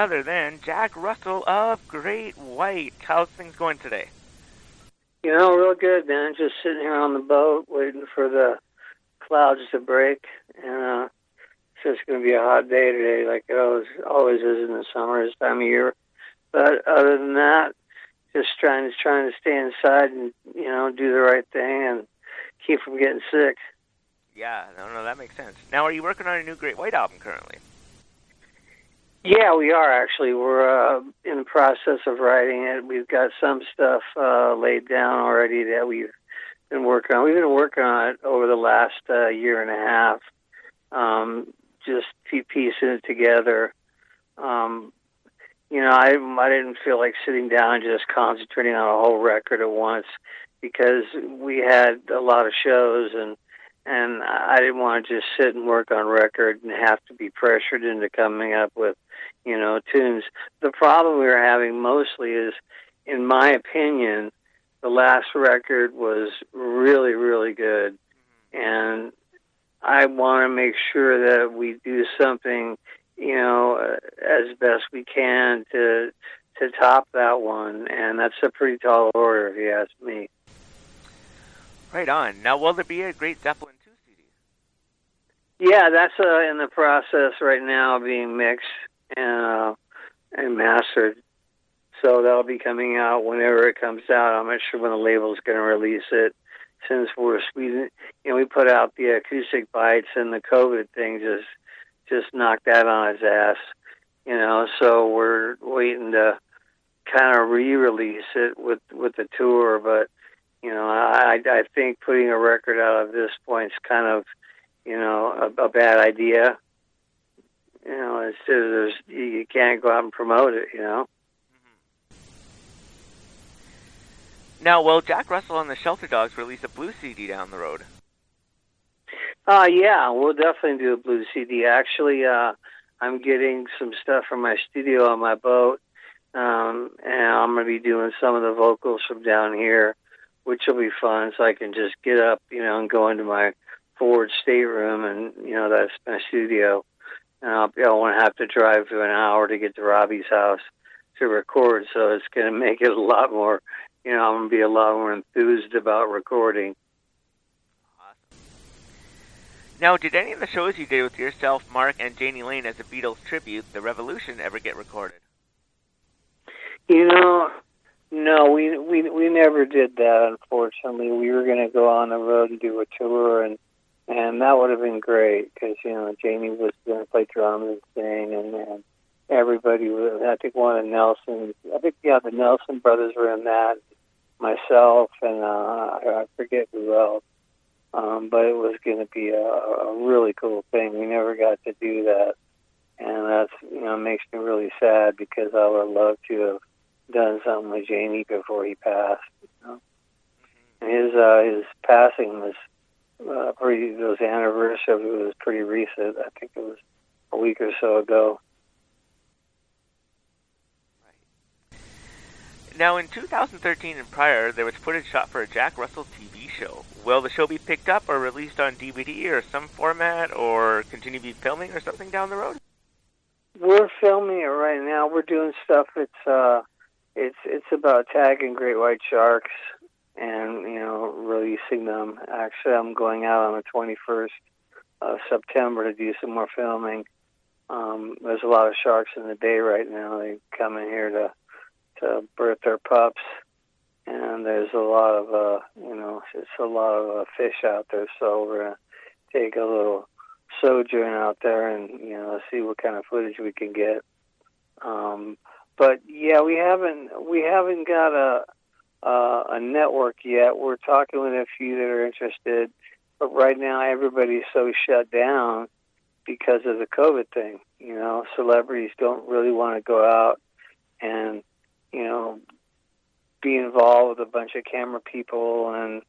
other than Jack Russell of Great White. How's things going today? Real good, man. Just sitting here on the boat waiting for the clouds to break. And it's just going to be a hot day today, like it always is in the summer this time of year. But other than that, just trying to stay inside and, do the right thing and keep from getting sick. Yeah, no, that makes sense. Now, are you working on a new Great White album currently? Yeah, we are actually. We're in the process of writing it. We've got some stuff laid down already that we've been working on. We've been working on it over the last year and a half, just piecing it together. I didn't feel like sitting down and just concentrating on a whole record at once because we had a lot of shows and I didn't want to just sit and work on record and have to be pressured into coming up with, tunes. The problem we were having mostly is, in my opinion, the last record was really, really good. And I want to make sure that we do something, as best we can to top that one. And that's a pretty tall order, if you ask me. Right on. Now, will there be a Great Zeppelin 2 CD? Yeah, that's in the process right now of being mixed and mastered. So that'll be coming out whenever it comes out. I'm not sure when the label's going to release it. Since we put out the acoustic bites and the COVID thing just knocked that on its ass. So we're waiting to kind of re-release it with the tour, but I think putting a record out at this point is kind of, a bad idea. You can't go out and promote it, Now, will Jack Russell and the Shelter Dogs release a blues CD down the road? Yeah, we'll definitely do a blues CD. Actually, I'm getting some stuff from my studio on my boat, and I'm going to be doing some of the vocals from down here, which will be fun, so I can just get up, and go into my forward stateroom, and, that's my studio. And I won't have to drive to an hour to get to Robbie's house to record, so it's going to make it a lot more, I'm going to be a lot more enthused about recording. Awesome. Now, did any of the shows you did with yourself, Mark, and Jani Lane as a Beatles tribute, The Revolution, ever get recorded? No, we never did that, unfortunately. We were going to go on the road and do a tour, and that would have been great, because, Jani was going to play drums and sing, and everybody was, I think the Nelson brothers were in that, myself, and I forget who else. But it was going to be a really cool thing. We never got to do that, and that's, makes me really sad, because I would love to have done something with Jani before he passed. And his passing was his anniversary of it was pretty recent. I think it was a week or so ago. Now, in 2013 and prior, there was footage shot for a Jack Russell TV show. Will the show be picked up or released on DVD or some format, or continue to be filming or something down the road? We're filming it right now. We're doing stuff. It's about tagging great white sharks and releasing them. Actually, I'm going out on the 21st of September to do some more filming. There's a lot of sharks in the bay right now. They come in here to birth their pups, and there's a lot of fish out there, so we're gonna take a little sojourn out there and see what kind of footage we can get. But yeah, we haven't got a network yet. We're talking with a few that are interested, but right now everybody's so shut down because of the COVID thing. Celebrities don't really want to go out and be involved with a bunch of camera people and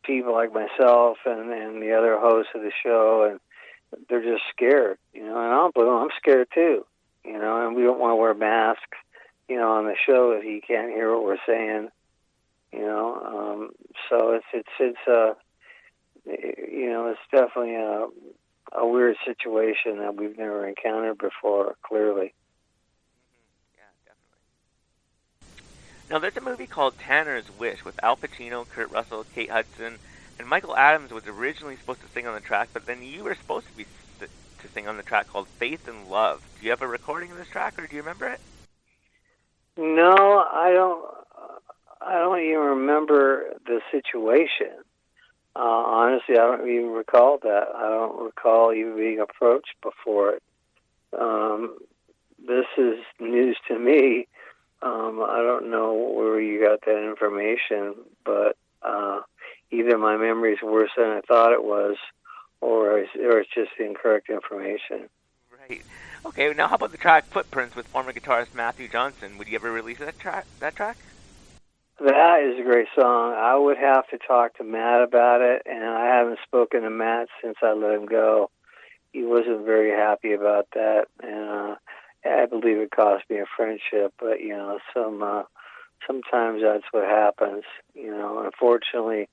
people like myself and the other hosts of the show, and they're just scared, and I'm scared too, and we don't want to wear masks, on the show if you can't hear what we're saying, so it's definitely a weird situation that we've never encountered before, clearly. Yeah, definitely. Now, there's a movie called Tanner's Wish with Al Pacino, Kurt Russell, Kate Hudson, and Michael Adams was originally supposed to sing on the track, but then you were supposed to be to sing on the track called Faith and Love. Do you have a recording of this track, or do you remember it? No, I don't. I don't even remember the situation. Honestly, I don't even recall that. I don't recall even being approached before it. This is news to me. I don't know where you got that information, but either my memory is worse than I thought it was, or it's just incorrect information. Right. Okay, now how about the track Footprints with former guitarist Matthew Johnson? Would you ever release that track? That is a great song. I would have to talk to Matt about it, and I haven't spoken to Matt since I let him go. He wasn't very happy about that, and I believe it cost me a friendship. But sometimes that's what happens. Unfortunately,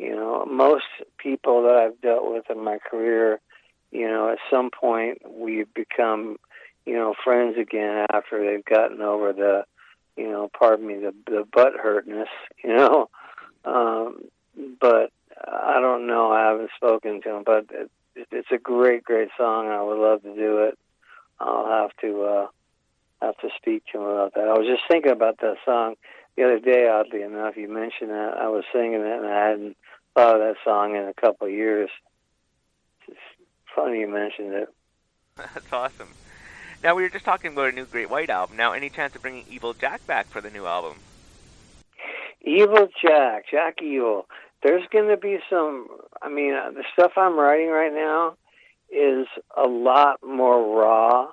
most people that I've dealt with in my career, at some point we've become, friends again after they've gotten over the, pardon me, the butt hurtness, but I don't know. I haven't spoken to him, but it's a great, great song, and I would love to do it. I'll have to speak to him about that. I was just thinking about that song the other day, oddly enough. You mentioned that. I was singing it, and I hadn't thought of that song in a couple of years. It's funny you mentioned it. That's awesome. Now, we were just talking about a new Great White album. Now, any chance of bringing Evil Jack back for the new album? Evil Jack Evil. There's going to be some, the stuff I'm writing right now is a lot more raw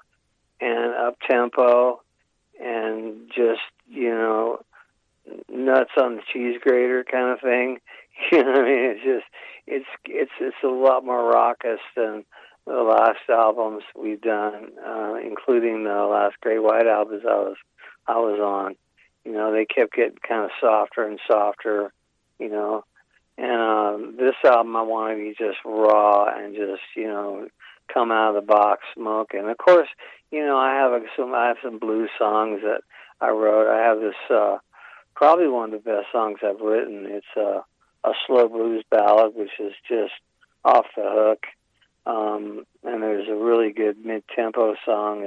and up-tempo and just, nuts on the cheese grater kind of thing. It's a lot more raucous than the last albums we've done, including the last Great White albums I was on. They kept getting kind of softer and softer, and this album I want to be just raw and just, come out of the box smoking. Of course, I have some blues songs that I wrote. I have this, probably one of the best songs I've written. It's a slow blues ballad, which is just off the hook. And there's a really good mid-tempo song.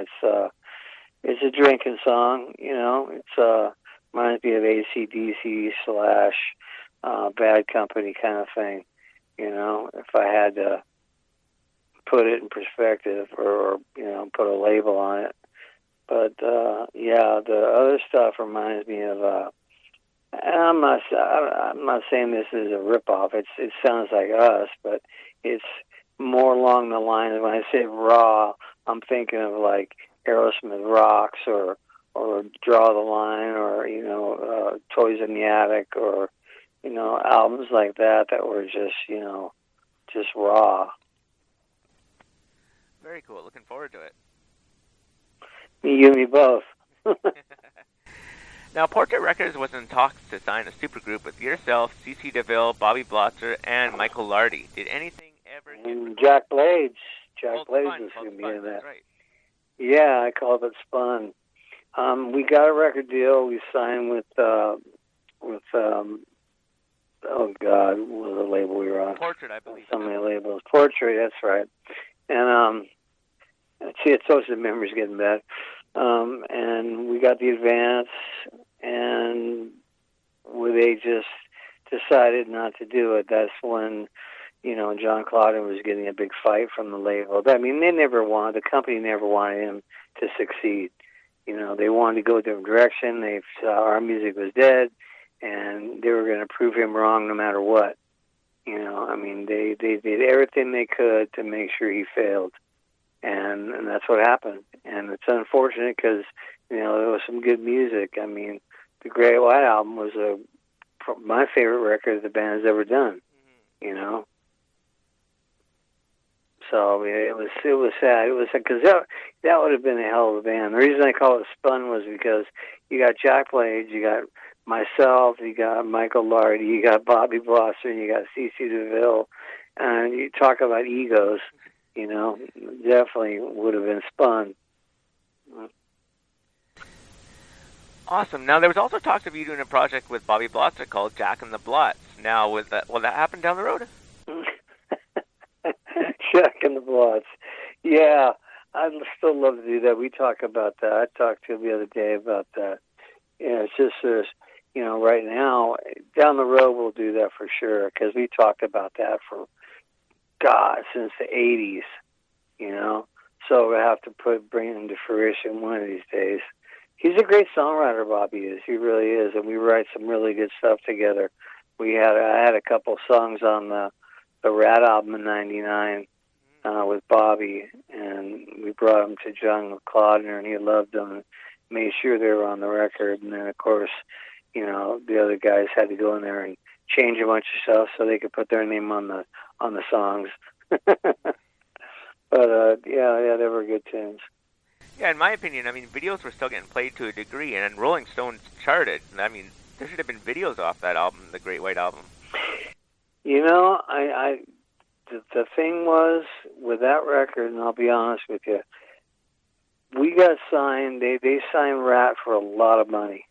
It's a drinking song, It's reminds me of AC/DC / Bad Company kind of thing, If I had to put it in perspective or put a label on it. But the other stuff reminds me of. And I'm not saying this is a ripoff. It sounds like us, but it's more along the lines of when I say raw, I'm thinking of like Aerosmith Rocks or Draw the Line or Toys in the Attic or albums like that were just raw. Very cool. Looking forward to it. You and me both. Now, Portrait Records was in talks to sign a supergroup with yourself, C.C. DeVille, Bobby Blotzer, and Michael Lardy. Did anything ever get... Jack Blades. Jack Blades was going to be in that. Right. Yeah, I called it Spun. We got a record deal. We signed with oh God, what was the label we were on? Portrait, I believe. So many labels. Portrait, that's right. And see, it's always the memory's getting bad. And we got the advance, and they just decided not to do it. That's when, John Claudin was getting a big fight from the label. I mean, the company never wanted him to succeed. They wanted to go a different direction. They saw our music was dead, and they were going to prove him wrong no matter what. They did everything they could to make sure he failed. And that's what happened. And it's unfortunate because, there was some good music. I mean, the Great White Album was my favorite record the band has ever done, So it was sad. It was because that would have been a hell of a band. The reason I call it Spun was because you got Jack Blades, you got myself, you got Michael Lardy, you got Bobby Blotzer, and you got C.C. DeVille, and you talk about egos. definitely would have been spun. Awesome. Now, there was also talks of you doing a project with Bobby Blotzer called Jack and the Blots. Now, will that happen down the road? Jack and the Blots. Yeah, I'd still love to do that. We talk about that. I talked to him the other day about that. It's just there's, right now, down the road we'll do that for sure, because we talked about that for, God, since the 80s, So we have to bring it into fruition one of these days. He's a great songwriter, Bobby is. He really is, and we write some really good stuff together. I had a couple songs on the Rat album in '99 with Bobby, and we brought them to John Klaudner, and he loved them and made sure they were on the record. And then, of course, the other guys had to go in there and change a bunch of stuff so they could put their name on the songs. But yeah, they were good tunes. Yeah, in my opinion, videos were still getting played to a degree, and Rolling Stones charted. There should have been videos off that album, the Great White Album. The thing was, with that record, and I'll be honest with you, we got signed, they signed Rat for a lot of money.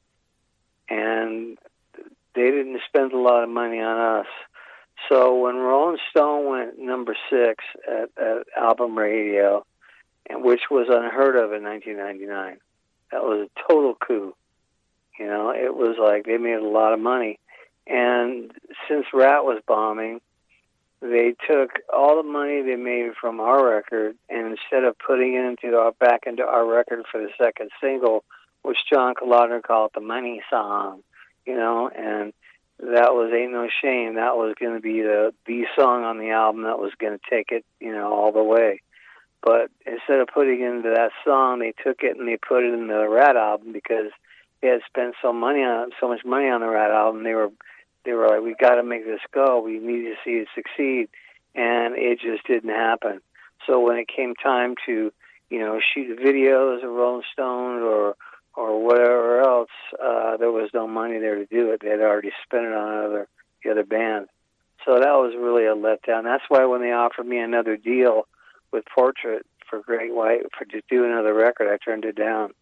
And they didn't spend a lot of money on us. So when Rolling Stone went number 6 at album radio, and which was unheard of in 1999, that was a total coup. It was like they made a lot of money. And since Rat was bombing, they took all the money they made from our record, and instead of putting it back into our record for the second single, which John Klaudner called the money song, and that was Ain't No Shame. That was going to be the song on the album that was going to take it, all the way. But instead of putting it into that song, they took it and they put it in the Rat album because they had spent so much money on the Rat album. They were like, we got to make this go. We need to see it succeed, and it just didn't happen. So when it came time to, shoot videos of Rolling Stone or whatever else, there was no money there to do it. They had already spent it on the other band. So that was really a letdown. That's why when they offered me another deal with Portrait for Great White to do another record, I turned it down.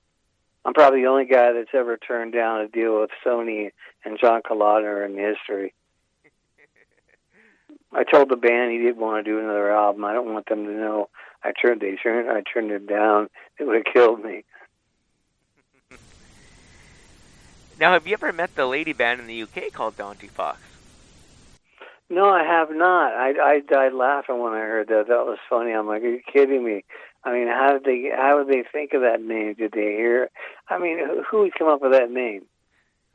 I'm probably the only guy that's ever turned down a deal with Sony and John Klaudner in history. I told the band he didn't want to do another album. I don't want them to know I turned it down. It would have killed me. Now, have you ever met the lady band in the UK called Dante Fox? No, I have not. I died laughing when I heard that. That was funny. I'm like, are you kidding me? How would they think of that name? Did they hear? Who would come up with that name?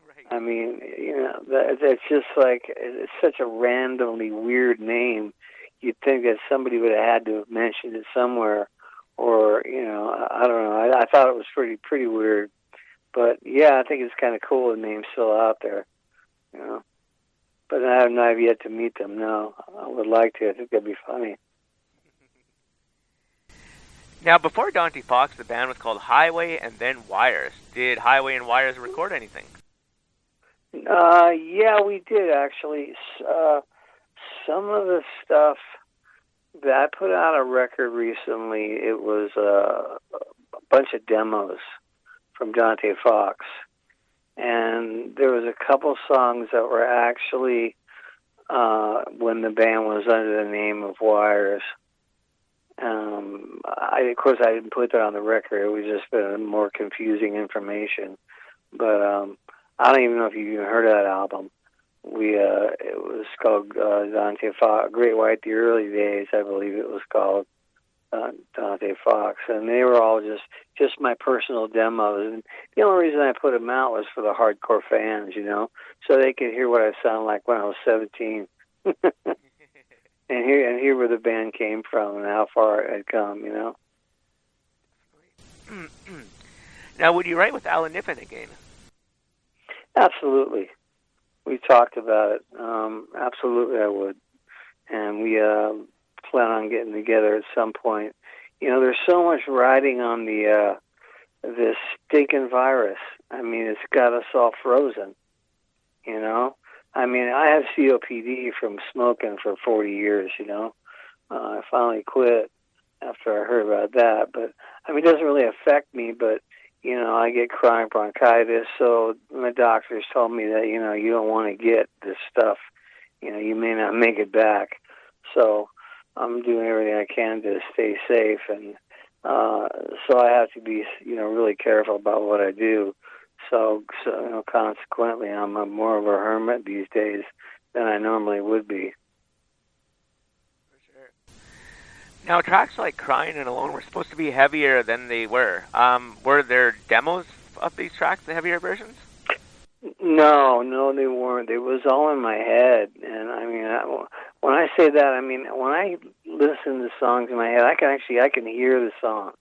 Right. That's just like, it's such a randomly weird name. You'd think that somebody would have had to have mentioned it somewhere, or I don't know. I thought it was pretty weird, but yeah, I think it's kind of cool. The name's still out there, But I have yet to meet them. No, I would like to. I think that'd be funny. Now, before Dante Fox, the band was called Highway and then Wires. Did Highway and Wires record anything? Yeah, we did actually. Some of the stuff that I put out a record recently, it was a bunch of demos from Dante Fox. And there was a couple songs that were actually when the band was under the name of Wires. Of course, I didn't put that on the record. It was just more confusing information. But I don't even know if you even heard of that album. It was called Dante Fox, Great White, the early days, I believe it was called. Dante Fox, and they were all just my personal demos. And the only reason I put them out was for the hardcore fans, so they could hear what I sound like when I was 17, and hear where the band came from and how far it had come, Now, would you write with Alan Niffen again? Absolutely. We talked about it. Absolutely, I would, and we plan on getting together at some point. There's so much riding on this stinking virus. It's got us all frozen. I have COPD from smoking for 40 years. I finally quit, after I heard about that. But I mean, it doesn't really affect me. But you know, I get chronic bronchitis, so my doctors told me that you don't want to get this stuff. You know, you may not make it back. So I'm doing everything I can to stay safe, and so I have to be really careful about what I do. So consequently, I'm more of a hermit these days than I normally would be. For sure. Now, tracks like Crying and Alone were supposed to be heavier than they were. Were there demos of these tracks, the heavier versions? No, they weren't. It was all in my head, and I mean, when I say that, I mean when I listen to songs in my head, I can hear the song.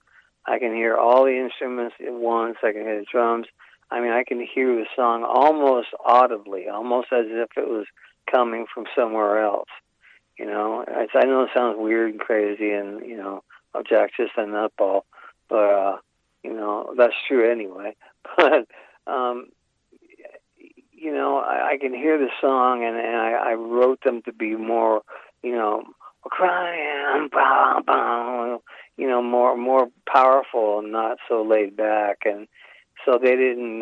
I can hear all the instruments at once. I can hear the drums. I mean, I can hear the song almost audibly, almost as if it was coming from somewhere else. You know, I know it sounds weird and crazy, and Jack's just a nutball, but that's true anyway. But I can hear the song, and I wrote them to be more, crying, bah, bah, more powerful and not so laid back, and so they didn't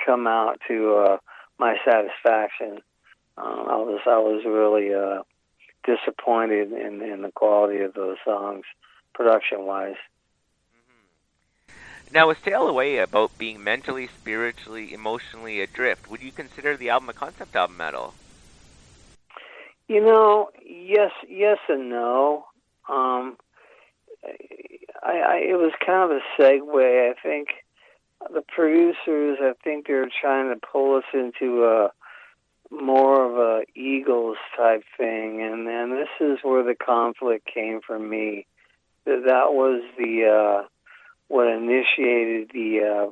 come out to my satisfaction. I was really disappointed in the quality of those songs, production-wise. Now, with Sail Away about being mentally, spiritually, emotionally adrift, would you consider the album a concept album at all? Yes and no. It was kind of a segue. I think the producers, they're trying to pull us into more of a Eagles type thing, and this is where the conflict came from me. That was the what initiated the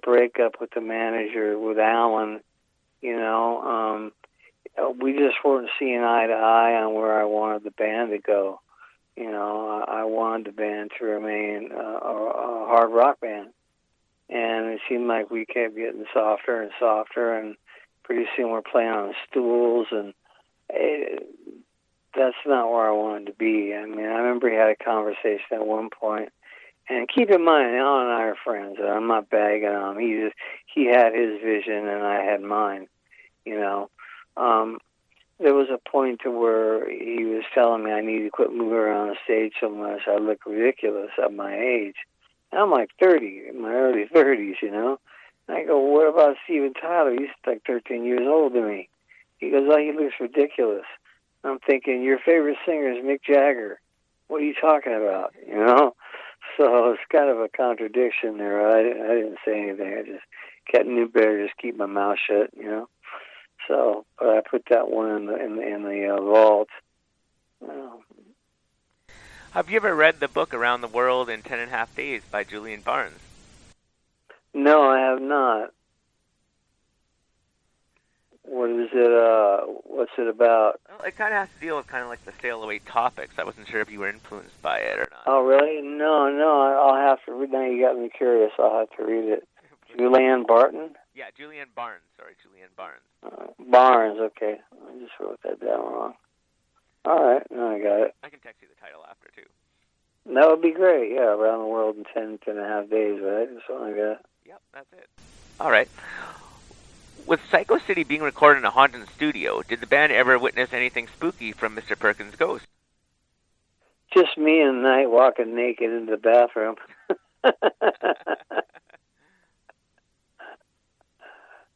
breakup with the manager, with Alan. We just weren't seeing eye to eye on where I wanted the band to go. I wanted the band to remain a hard rock band, and it seemed like we kept getting softer and softer, and pretty soon we're playing on stools, and that's not where I wanted to be. I mean, I remember he had a conversation at one point. And keep in mind, Alan and I are friends. And I'm not bagging on him. He had his vision, and I had mine. There was a point to where he was telling me I need to quit moving around the stage so much. I look ridiculous at my age. And I'm like 30, in my early 30s, And I go, what about Steven Tyler? He's like 13 years older than me. He goes, oh, he looks ridiculous. I'm thinking, your favorite singer is Mick Jagger. What are you talking about? So it's kind of a contradiction there. I didn't say anything. I just better just keep my mouth shut, So, but I put that one in the vault. Have you ever read the book Around the World in 10.5 Days by Julian Barnes? No, I have not. What is it? What's it about? Well, it kind of has to deal with kind of like the Sail Away topics. I wasn't sure if you were influenced by it or not. Oh, really? No. I'll have to read. Now you got me curious. I'll have to read it. Julianne Barton? Yeah, Julianne Barnes. Sorry, Julianne Barnes. Barnes. Okay, I just wrote that down wrong. All right, now I got it. I can text you the title after too. That would be great. Yeah, Around the World in 10.5 days, right? That's what I got. Yep, that's it. All right. With Psycho City being recorded in a haunted studio, did the band ever witness anything spooky from Mr. Perkins' ghost? Just me and Night walking naked into the bathroom.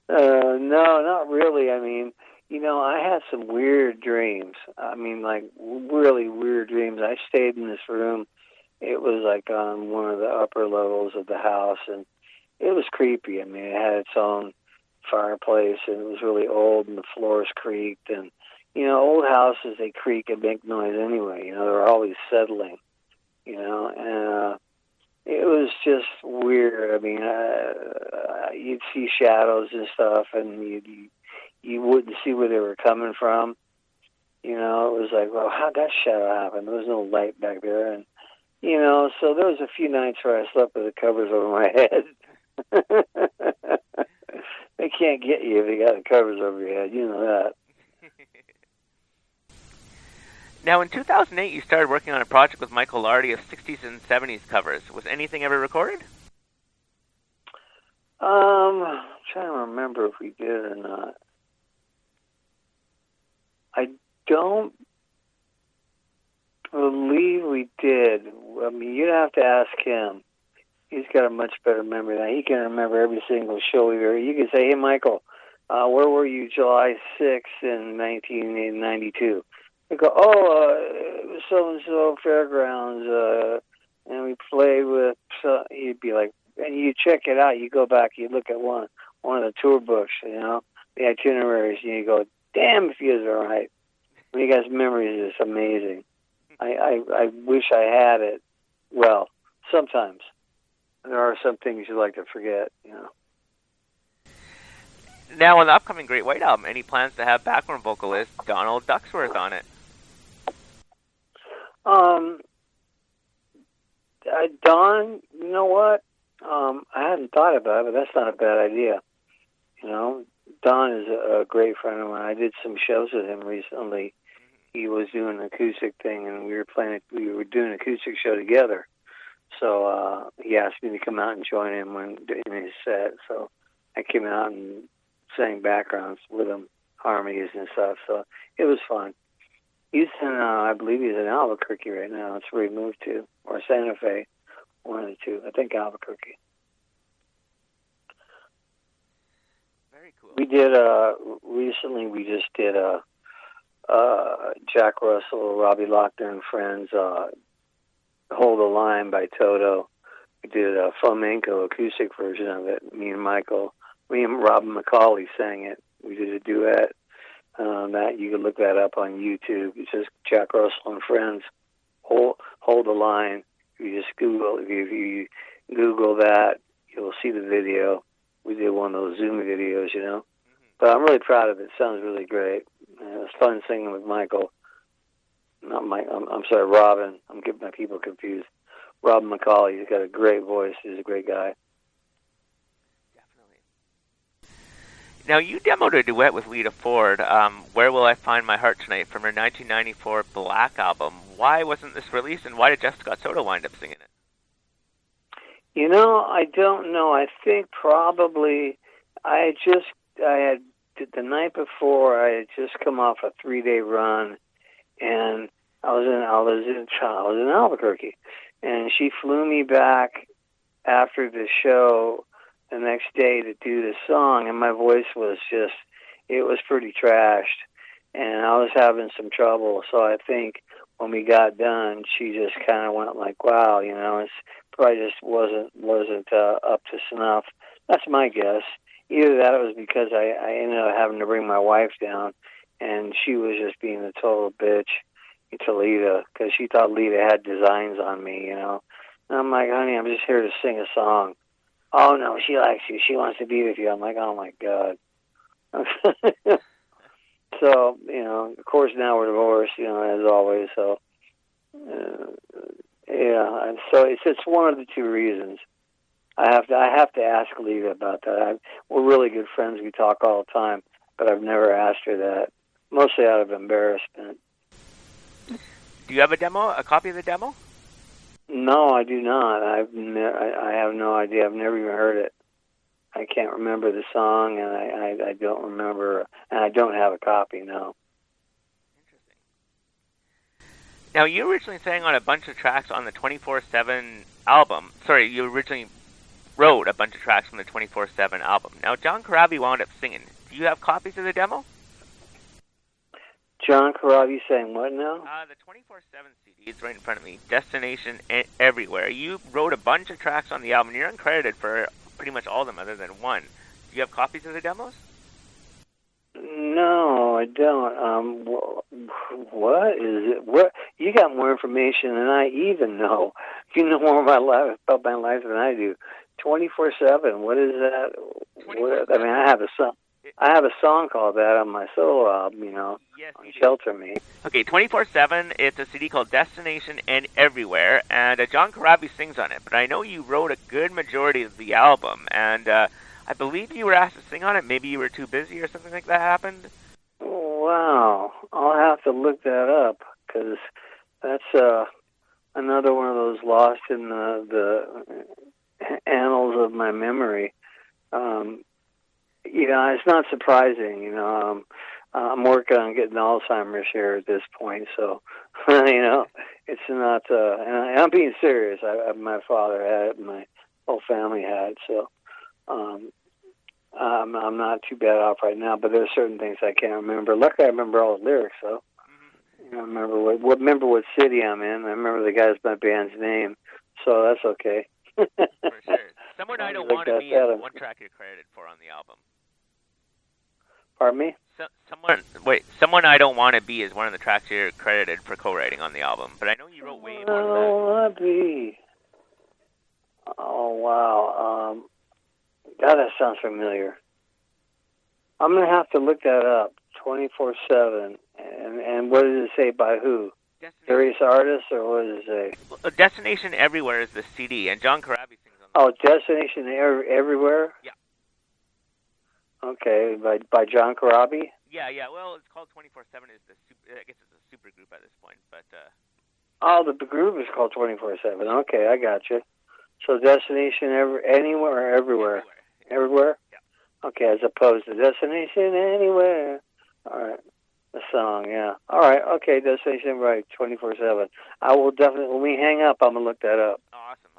No, not really. I mean, I had some weird dreams. I mean, like, really weird dreams. I stayed in this room. It was like on one of the upper levels of the house, and it was creepy. I mean, it had its own fireplace, and it was really old, and the floors creaked, and old houses, they creak and make noise anyway. They're always settling, and it was just weird. I mean, you'd see shadows and stuff, and you wouldn't see where they were coming from. It was like, well, how'd that shadow happen? There was no light back there, and so there was a few nights where I slept with the covers over my head. They can't get you if you got the covers over your head. You know that. Now, in 2008, you started working on a project with Michael Lardy of 60s and 70s covers. Was anything ever recorded? I'm trying to remember if we did or not. I don't believe we did. I mean, you'd have to ask him. He's got a much better memory than he can remember every single show we were. You can say, "Hey, Michael, where were you July 6th in 1992?" We go, it was so-and-so fairgrounds, and we played with, he'd be like, and you check it out, you go back, you look at one of the tour books, the itineraries, and you go, damn if he is all right. I mean, you guys' memory is just amazing. I wish I had it. Well, sometimes. There are some things you like to forget, Now, on the upcoming Great White album, any plans to have background vocalist Donald Ducksworth on it? Don, you know what? I hadn't thought about it, but that's not a bad idea. Don is a great friend of mine. I did some shows with him recently. He was doing an acoustic thing, and we were doing an acoustic show together. So he asked me to come out and join him in his set. So I came out and sang backgrounds with him, harmonies and stuff. So it was fun. He's in, I believe he's in Albuquerque right now. That's where he moved to, or Santa Fe, one of the two. I think Albuquerque. Very cool. We did recently. We just did Jack Russell, Robbie Lochner, and Friends. Hold the Line by Toto. We did a flamenco acoustic version of it. Me and Robin McCauley sang it. We did a duet. That you can look that up on YouTube. It's just Jack Russell and Friends. Hold the Line. If you Google that, you'll see the video. We did one of those Zoom videos, But I'm really proud of it. It sounds really great. It was fun singing with Michael. Not Mike. I'm sorry, Robin. I'm getting my people confused. Robin McCauley. He's got a great voice. He's a great guy. Definitely. Now, you demoed a duet with Lita Ford, Where Will I Find My Heart Tonight, from her 1994 Black album. Why wasn't this released, and why did Jeff Scott Soto wind up singing it? I don't know. I think probably I had the night before, I had just come off a 3-day run, and I was in Albuquerque, and she flew me back after the show the next day to do the song, and my voice was it was pretty trashed, and I was having some trouble. So I think when we got done, she just kind of went like, "Wow, it's probably just wasn't up to snuff." That's my guess. Either that, or it was because I ended up having to bring my wife down, and she was just being a total bitch to Lita because she thought Lita had designs on me, And I'm like, "Honey, I'm just here to sing a song." "Oh no, she likes you. She wants to be with you." I'm like, "Oh my God." So, of course now we're divorced, as always. So, and so it's one of the two reasons. I have to ask Lita about that. We're really good friends. We talk all the time, but I've never asked her that, mostly out of embarrassment. Do you have a copy of the demo? No, I do not. I have no idea. I've never even heard it. I can't remember the song, and I don't remember, and I don't have a copy, no. Interesting. Now, you originally sang on a bunch of tracks on the 24/7 album. Sorry, you originally wrote a bunch of tracks from the 24/7 album. Now, John Corabi wound up singing. Do you have copies of the demo? John Corabi saying what now? The 24/7 CD is right in front of me. Destination Everywhere. You wrote a bunch of tracks on the album. You're uncredited for pretty much all of them other than one. Do you have copies of the demos? No, I don't. What is it? What you got more information than I even know. You know more about my life than I do. 24/7. What is that? I mean, I have a song called that on my solo album. Yes, on Shelter Me. Okay, 24/7. It's a CD called Destination and Everywhere, and John Corabi sings on it. But I know you wrote a good majority of the album, and I believe you were asked to sing on it. Maybe you were too busy or something like that happened. Wow, I'll have to look that up. because that's another one of those lost in the annals of my memory. It's not surprising. I'm working on getting Alzheimer's here at this point, so it's not. And I'm being serious. My father had it, and my whole family had it, so I'm not too bad off right now. But there's certain things I can't remember. Luckily, I remember all the lyrics, so I remember what city I'm in. I remember my band's name, so that's okay. For sure. Someone I Don't Want to Be is one track you're credited for on the album. Pardon me? Someone I Don't Want to Be is one of the tracks you're credited for co-writing on the album. But I know you wrote way more than that. I don't want to be. Oh, wow. God, that sounds familiar. I'm going to have to look that up 24/7. And what does it say by who? Various artists, or what does it say? Well, Destination Everywhere is the CD, and John Corabi sings on Oh, Destination Everywhere? Yeah. Okay, by John Corabi? Yeah. Well, it's called 24/7. I guess it's a super group at this point, but. Oh, the group is called 24/7. Okay, I got you. So Destination Anywhere or Everywhere? Everywhere? Yeah. Okay, as opposed to Destination Anywhere. All right. The song, yeah. All right, okay, Destination right, 24/7. I will definitely, when we hang up, I'm going to look that up. Awesome.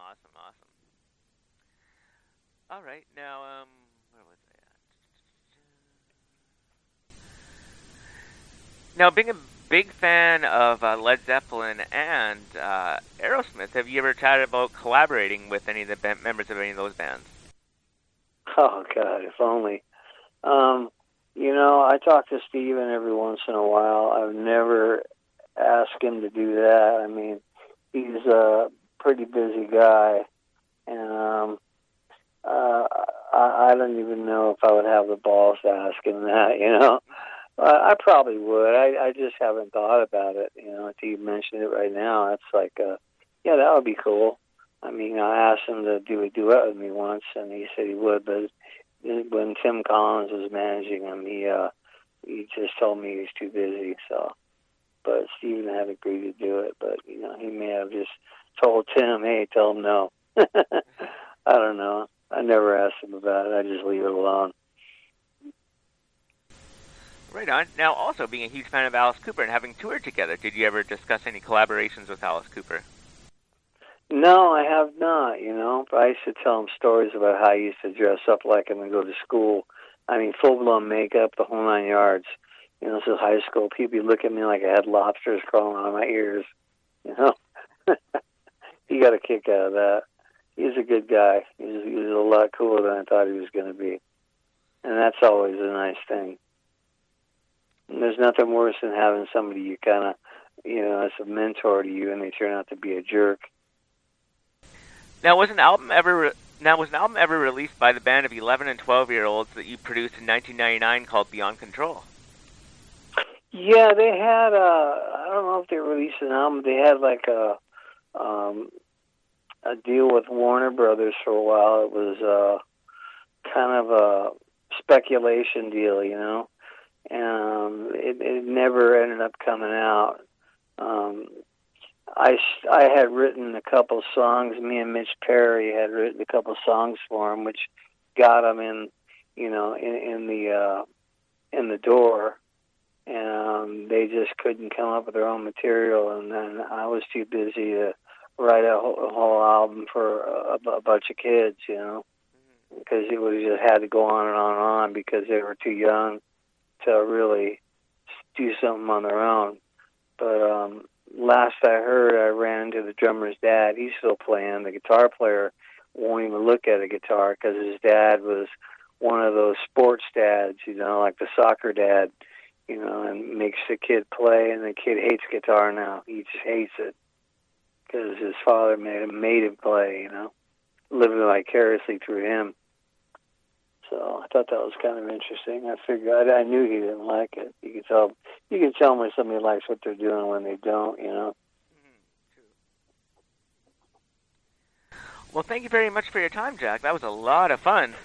All right, now, where was I at? Now, being a big fan of Led Zeppelin and Aerosmith, have you ever chatted about collaborating with any of the members of any of those bands? Oh, God, if only. I talk to Steven every once in a while. I've never asked him to do that. I mean, he's a pretty busy guy, and I don't even know if I would have the balls to ask him that, I probably would. I just haven't thought about it, until you mention it right now. It's like, yeah, that would be cool. I mean, I asked him to do a duet with me once, and he said he would, but when Tim Collins was managing him, he just told me he was too busy. So, but Steven had agreed to do it. But he may have just told Tim, "Hey, tell him no." I don't know. I never asked him about it. I just leave it alone. Right on. Now, also being a huge fan of Alice Cooper and having toured together, did you ever discuss any collaborations with Alice Cooper? No, I have not, But I used to tell him stories about how I used to dress up like him and go to school. I mean, full-blown makeup, the whole 9 yards. This is high school. People look at me like I had lobsters crawling out of my ears, He got a kick out of that. He's a good guy. He was a lot cooler than I thought he was going to be. And that's always a nice thing. And there's nothing worse than having somebody you kind of, as a mentor to you, and they turn out to be a jerk. Now, was an album ever released by the band of 11 and 12-year-olds that you produced in 1999 called Beyond Control? Yeah, they had I don't know if they released an album. They had like a deal with Warner Brothers for a while. It was kind of a speculation deal, and it never ended up coming out. I had written a couple songs. Me and Mitch Perry had written a couple songs for him, which got him in the door. And they just couldn't come up with their own material, and then I was too busy to write a whole album for a bunch of kids, because it would have just had to go on and on and on because they were too young to really do something on their own. But last I heard, I ran into the drummer's dad. He's still playing. The guitar player won't even look at a guitar because his dad was one of those sports dads, like the soccer dad, and makes the kid play, and the kid hates guitar now. He just hates it because his father made him play, living vicariously through him. So I thought that was kind of interesting. I figured I knew he didn't like it. You can tell when somebody likes what they're doing when they don't, True. Well, thank you very much for your time, Jack. That was a lot of fun.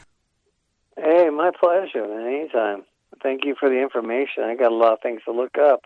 Hey, my pleasure, man. Anytime. Thank you for the information. I got a lot of things to look up.